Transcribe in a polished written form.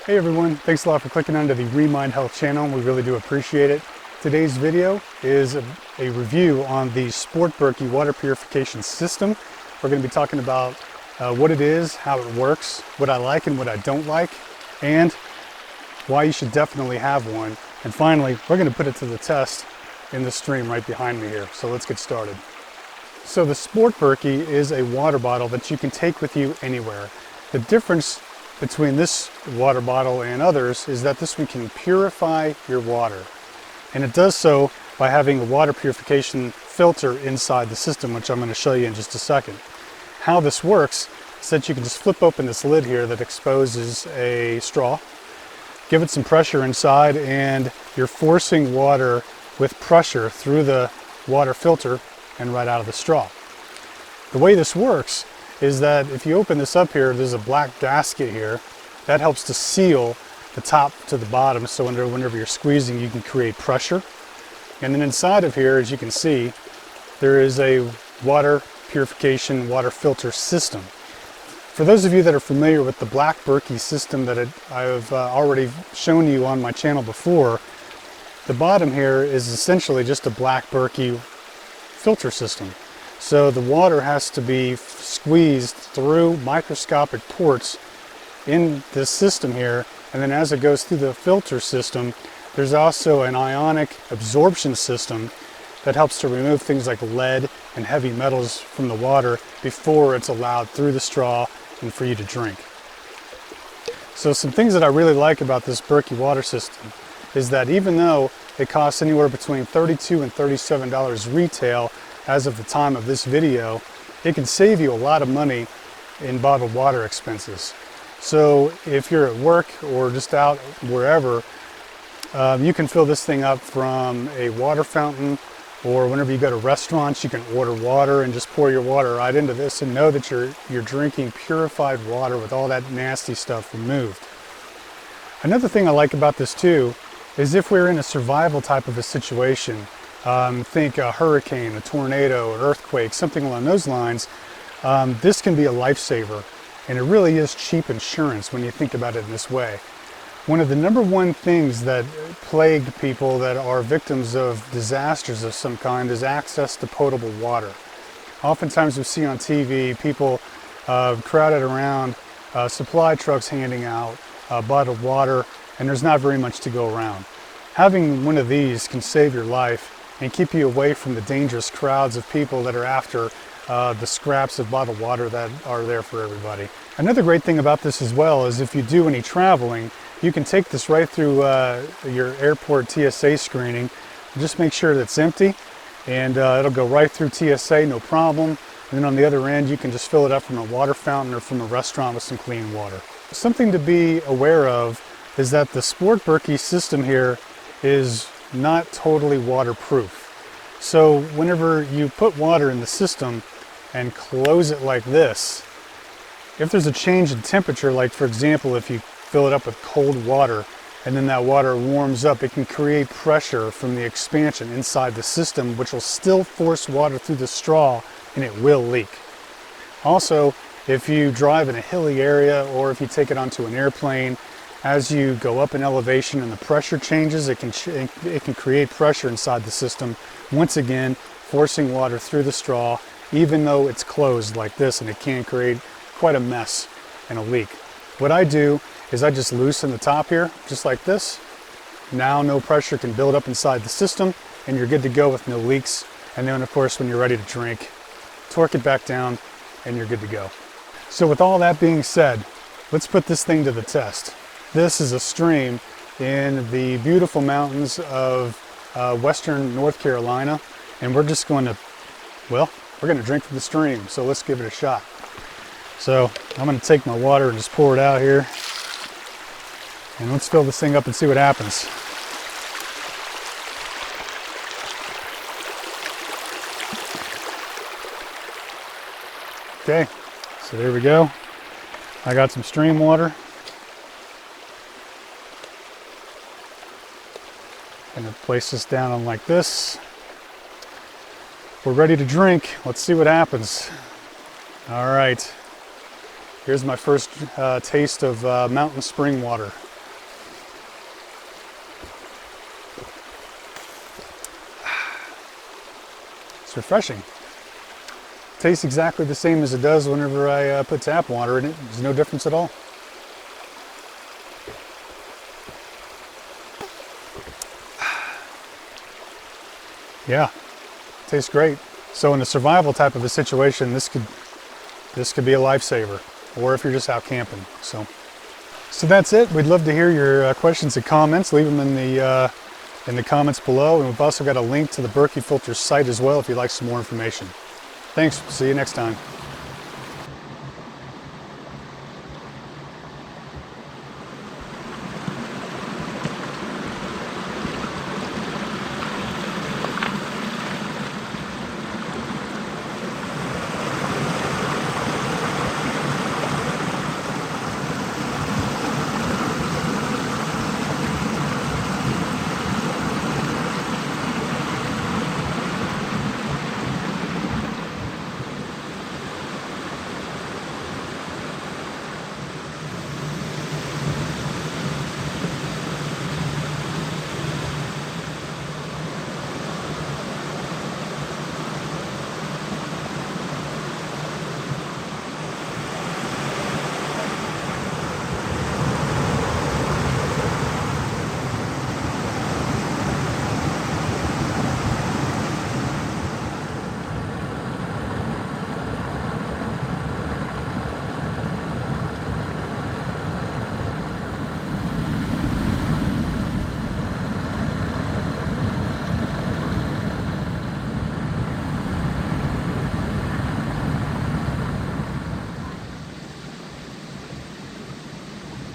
Hey everyone, thanks a lot for clicking onto the Remind Health channel. We really do appreciate it. Today's video is a review on the Sport Berkey water purification system. We're going to be talking about what it is, how it works, what I like and what I don't like, and why you should definitely have one. And finally, we're going to put it to the test in the stream right behind me here. So let's get started. So the Sport Berkey is a water bottle that you can take with you anywhere. The difference between this water bottle and others is that this one can purify your water. And it does so by having a water purification filter inside the system, which I'm going to show you in just a second. How this works is that you can just flip open this lid here that exposes a straw, give it some pressure inside, and you're forcing water with pressure through the water filter and right out of the straw. The way this works is that if you open this up here, there's a black gasket here that helps to seal the top to the bottom, so whenever you're squeezing you can create pressure. And then inside of here, as you can see, there is a water purification water filter system. For those of you that are familiar with the black Berkey system that I've already shown you on my channel before, the bottom here is essentially just a black Berkey filter system. So the water has to be squeezed through microscopic ports in this system here, and then as it goes through the filter system, there's also an ionic absorption system that helps to remove things like lead and heavy metals from the water before it's allowed through the straw and for you to drink. So some things that I really like about this Berkey water system is that even though it costs anywhere between $32 and $37 retail as of the time of this video, it can save you a lot of money in bottled water expenses. So if you're at work or just out wherever, you can fill this thing up from a water fountain, or whenever you go to restaurants, you can order water and just pour your water right into this and know that you're drinking purified water with all that nasty stuff removed. Another thing I like about this too is if we're in a survival type of a situation, think a hurricane, a tornado, an earthquake, something along those lines, this can be a lifesaver. And it really is cheap insurance when you think about it in this way. One of the #1 things that plague people that are victims of disasters of some kind is access to potable water. Oftentimes we see on TV people crowded around supply trucks handing out bottled water, and there's not very much to go around. Having one of these can save your life and keep you away from the dangerous crowds of people that are after the scraps of bottled water that are there for everybody. Another great thing about this as well is if you do any traveling, you can take this right through your airport TSA screening. Just make sure that it's empty, and it'll go right through TSA, no problem. And then on the other end, you can just fill it up from a water fountain or from a restaurant with some clean water. Something to be aware of is that the Sport Berkey system here is not totally waterproof. So whenever you put water in the system and close it like this, if there's a change in temperature, like for example if you fill it up with cold water and then that water warms up, it can create pressure from the expansion inside the system, which will still force water through the straw and it will leak. Also, if you drive in a hilly area or if you take it onto an airplane, as you go up in elevation and the pressure changes, it can create pressure inside the system, once again forcing water through the straw even though it's closed like this, and it can create quite a mess and a leak. What I do is I just loosen the top here just like this. Now no pressure can build up inside the system and you're good to go with no leaks. And then of course when you're ready to drink, torque it back down and you're good to go. So with all that being said, let's put this thing to the test. This is a stream in the beautiful mountains of western North Carolina, and we're just going to, well, we're going to drink from the stream, so let's give it a shot. So I'm going to take my water and just pour it out here, and let's fill this thing up and see what happens. Okay, so there we go. I got some stream water. Gonna place this down on like this. We're ready to drink. Let's see what happens. All right, here's my first taste of mountain spring water. It's refreshing. Tastes exactly the same as it does whenever I put tap water in it. There's no difference at all. Yeah, tastes great. So in a survival type of a situation, this could be a lifesaver, or if you're just out camping. So that's it. We'd love to hear your questions and comments. Leave them in the comments below, and we've also got a link to the Berkey Filters site as well if you'd like some more information. Thanks. See you next time.